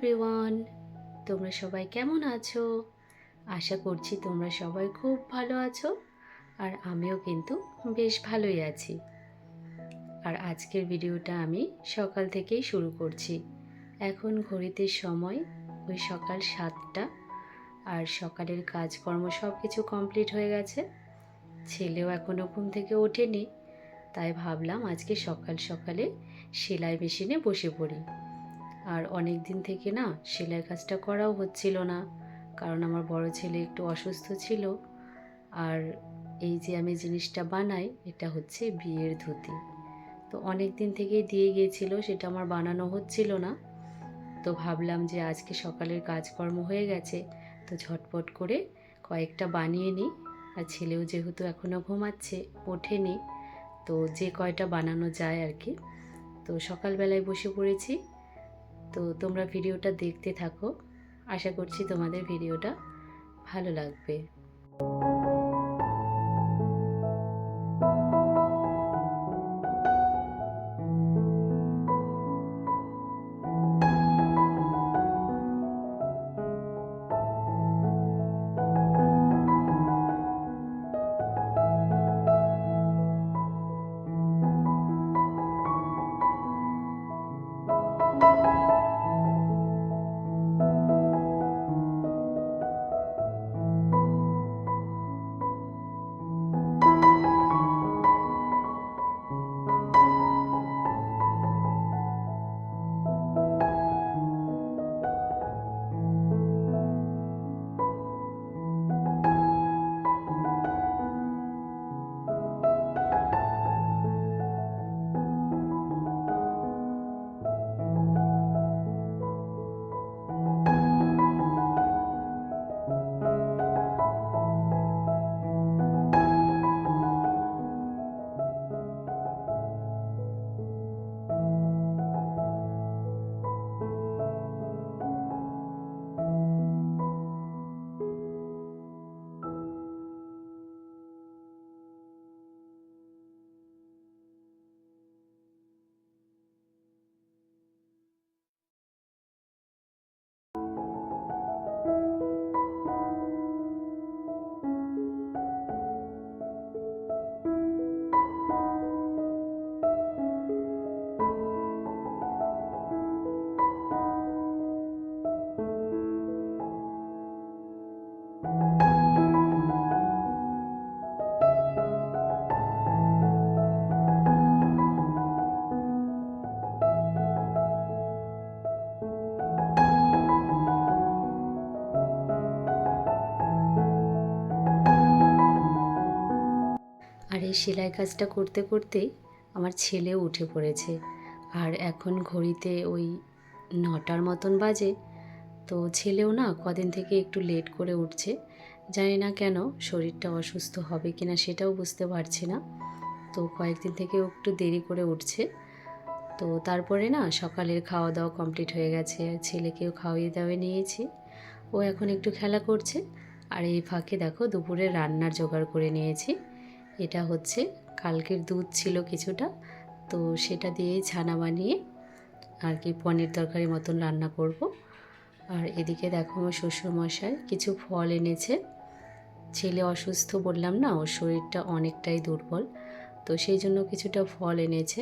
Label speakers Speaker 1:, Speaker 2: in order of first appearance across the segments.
Speaker 1: Everyone, তোমরা সবাই কেমন আছো? আশা করছি তোমরা সবাই খুব ভালো আছো। আর আমিও কিন্তু বেশ ভালোই আছি। আর আজকের ভিডিওটা আমি সকাল থেকেই শুরু করছি। এখন ঘড়িতে সময় ওই সকাল 7টা। আর সকালের কাজকর্ম সব কিছু কমপ্লিট হয়ে গেছে। ছেলেও এখনও ঘুম থেকে ওঠেনি, তাই ভাবলাম আজকে সকাল সকালে সেলাই মেশিনে বসে পড়ি। আর অনেক দিন থেকে না সেলাই কাজটা করাও হচ্ছিল না, কারণ আমার বড় ছেলে একটু অসুস্থ ছিল। আর এই যে আমি জিনিসটা বানাই, এটা হচ্ছে বিয়ের ধুতি। তো অনেক দিন থেকেই দিয়ে গিয়েছিল, সেটা আমার বানানো হচ্ছিল না। তো ভাবলাম যে আজকে সকালের কাজকর্ম হয়ে গেছে, তো ঝটপট করে কয়েকটা বানিয়ে নিই। আর ছেলেও যেহেতু এখনও ঘুমাচ্ছে, ওঠেনি, তো যে কয়টা বানানো যায় আর কি। তো সকালবেলায় বসে পড়েছি। তো তোমরা ভিডিওটা দেখতে থাকো, আশা করছি তোমাদের ভিডিওটা ভালো লাগবে। আর এই সেলাই কাজটা করতে করতেই আমার ছেলেও উঠে পড়েছে। আর এখন ঘড়িতে ওই 9টার মতন বাজে। তো ছেলেও না কদিন থেকে একটু লেট করে উঠছে। জানি না কেন, শরীরটা অসুস্থ হবে কিনা সেটাও বুঝতে পারছি না। তো কয়েকদিন থেকে ও একটু দেরি করে উঠছে। তো তারপরে না সকালের খাওয়া দাওয়া কমপ্লিট হয়ে গেছে, ছেলেকেও খাওয়িয়ে দাওয়িয়ে নিয়েছি। ও এখন একটু খেলা করছে। আর এই ফাঁকে দেখো দুপুরে রান্নার জোগাড় করে নিয়েছি। এটা হচ্ছে কালকের দুধ ছিল কিছুটা, তো সেটা দিয়েই ছানা বানিয়ে আর কি পনির তরকারি মতন রান্না করব। আর এদিকে দেখো আমার শ্বশুরমশাই কিছু ফল এনেছে। ছেলে অসুস্থ বললাম না, ওর শরীরটা অনেকটাই দুর্বল, তো সেই জন্য কিছুটা ফল এনেছে।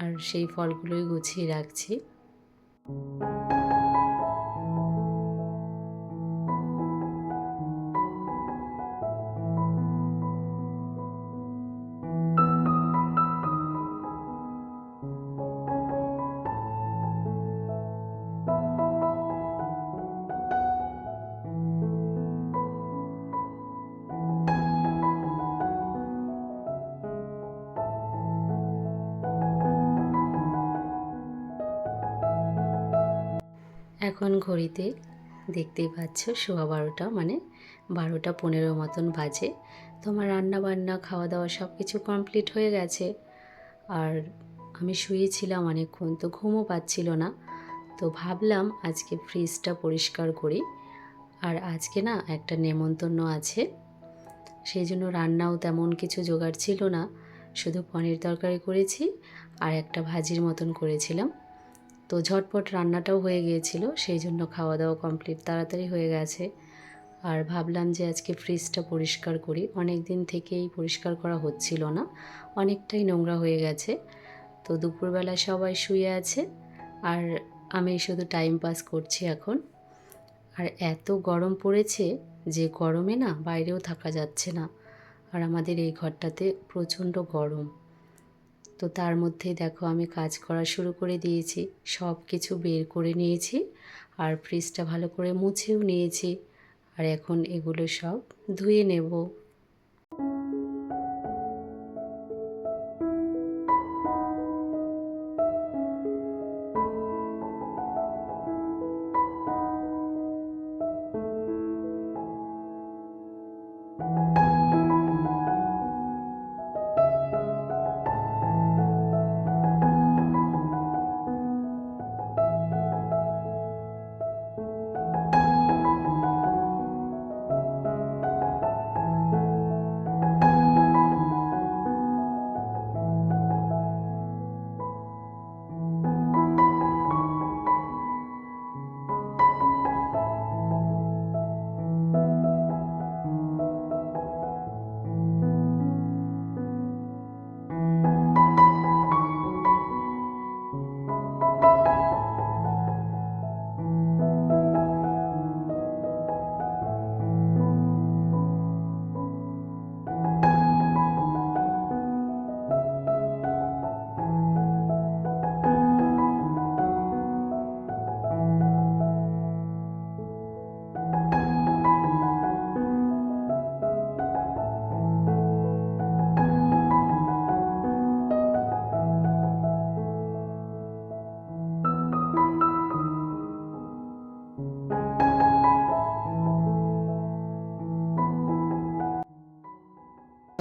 Speaker 1: আর সেই ফলগুলোই গুছিয়ে রাখছি। এখন ঘড়িতে দেখতেই পাচ্ছ 12:15, মানে 12টা 15 মতন বাজে। তো আমার রান্না বান্না খাওয়া দাওয়া সব কিছু কমপ্লিট হয়ে গেছে। আর আমি শুয়েছিলাম অনেকক্ষণ, তো ঘুমও পাচ্ছিল না। তো ভাবলাম আজকে ফ্রিজটা পরিষ্কার করি। আর আজকে না একটা নেমন্তন্ন আছে, সেই জন্য রান্নাও তেমন কিছু জোগাড় ছিল না, শুধু পনির তরকারি করেছি আর একটা ভাজির মতন করেছিলাম। তো ঝটপট রান্নাটাও হয়ে গিয়েছিল, সেই জন্য খাওয়া দাওয়া কমপ্লিট তাড়াতাড়ি হয়ে গেছে। আর ভাবলাম যে আজকে ফ্রিজটা পরিষ্কার করি, অনেক দিন থেকেই পরিষ্কার করা হচ্ছিল না, অনেকটাই নোংরা হয়ে গেছে। তো দুপুরবেলা সবাই শুয়ে আছে আর আমি শুধু টাইম পাস করছি এখন। আর এত গরম পড়েছে যে গরমে না বাইরেও থাকা যাচ্ছে না, আর আমাদের এই ঘরটাতে প্রচণ্ড গরম। তো তার মধ্যেই দেখো আমি কাজ করা শুরু করে দিয়েছি, সব কিছু বের করে নিয়েছি আর ফ্রিজটা ভালো করে মুছেও নিয়েছি। আর এখন এগুলো সব ধুয়ে নেব।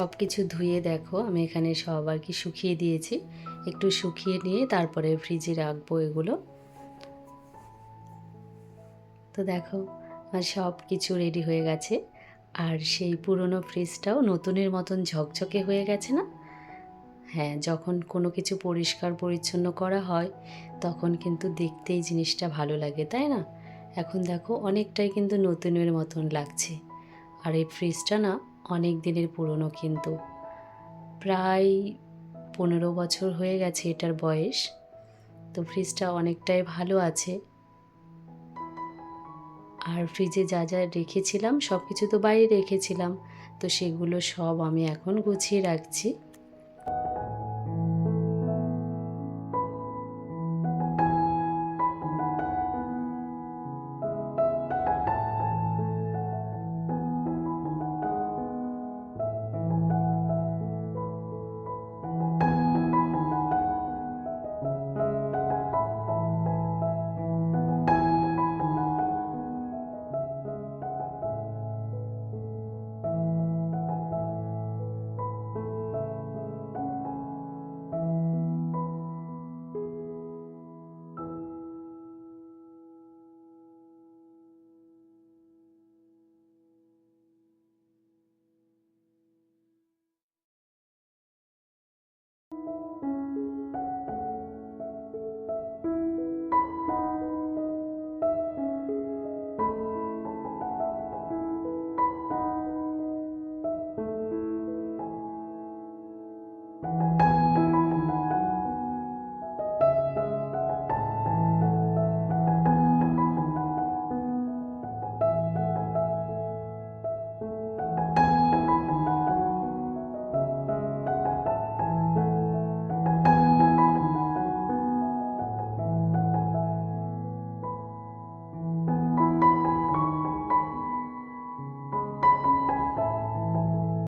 Speaker 1: সব কিছু ধুয়ে দেখো আমি এখানে সব আর কি শুকিয়ে দিয়েছি, একটু শুকিয়ে নিয়ে তারপরে ফ্রিজে রাখবো এগুলো। তো দেখো আর সব কিছু রেডি হয়ে গেছে, আর সেই পুরনো ফ্রিজটাও নতুনের মতন ঝকঝকে হয়ে গেছে না? হ্যাঁ, যখন কোনো কিছু পরিষ্কার পরিচ্ছন্ন করা হয় তখন কিন্তু দেখতেই জিনিসটা ভালো লাগে, তাই না? এখন দেখো অনেকটাই কিন্তু নতুনের মতন লাগছে। আর এই ফ্রিজটা না অনেক দিনের পুরনো, কিন্তু প্রায় 15 বছর হয়ে গেছে এটার বয়স। তো ফ্রিজটা অনেকটাই ভালো আছে। আর ফ্রিজে যা যা রেখেছিলাম সব কিছু তো বাইরে রেখেছিলাম, তো সেগুলো সব আমি এখন গুছিয়ে রাখছি।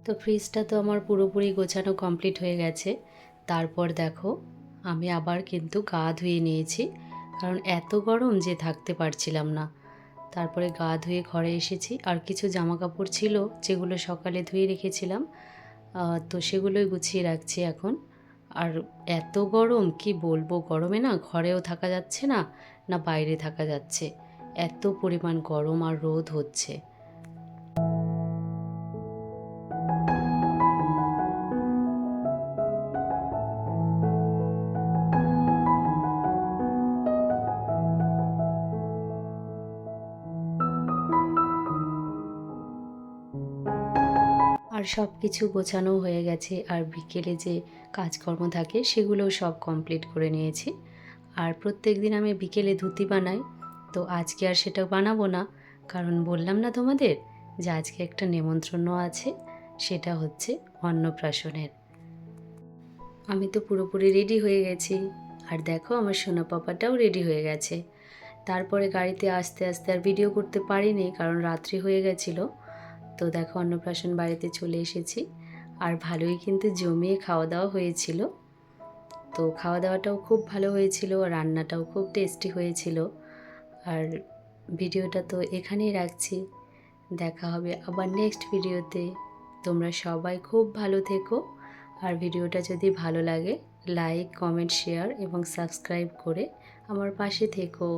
Speaker 1: তো ফ্রিজটা তো আমার পুরোপুরি গোছানো কমপ্লিট হয়ে গেছে। তারপর দেখো আমি আবার কিন্তু গা ধুয়ে নিয়েছি, কারণ এত গরম যে থাকতে পারছিলাম না। তারপরে গা ধুয়ে ঘরে এসেছি, আর কিছু জামা কাপড় ছিল যেগুলো সকালে ধুয়ে রেখেছিলাম, তো সেগুলোই গুছিয়ে রাখছি এখন। আর এত গরম কি বলবো, গরমে না ঘরেও থাকা যাচ্ছে না, না বাইরে থাকা যাচ্ছে, এত পরিমাণ গরম আর রোদ হচ্ছে। আর সব কিছু গোছানো হয়ে গেছে, আর বিকেলে যে কাজকর্ম থাকে সেগুলোও সব কমপ্লিট করে নিয়েছি। আর প্রত্যেক দিন আমি বিকেলে ধুতি বানাই, তো আজকে আর সেটা বানাবো না, কারণ বললাম না তোমাদের যে আজকে একটা নেমন্ত্রণ আছে, সেটা হচ্ছে অন্নপ্রাশনের। আমি তো পুরোপুরি রেডি হয়ে গেছি, আর দেখো আমার সোনা পাপাটাও রেডি হয়ে গেছে। তারপরে গাড়িতে আস্তে আস্তে আর ভিডিও করতে পারিনি, কারণ রাত্রি হয়ে গেছিলো। তো দেখো অন্নপ্রাশন বাড়িতে চলে এসেছি, আর ভালোই কিন্তু জমিয়ে খাওয়া দাওয়া হয়েছিল। তো খাওয়া দাওয়াটাও খুব ভালো হয়েছিল, আর রান্নাটাও খুব টেস্টি হয়েছিল। আর ভিডিওটা তো এখানেই রাখছি, দেখা হবে আবার নেক্সট ভিডিওতে। তোমরা সবাই খুব ভালো থেকো, আর ভিডিওটা যদি ভালো লাগে লাইক, কমেন্ট, শেয়ার এবং সাবস্ক্রাইব করে আমার পাশে থেকো।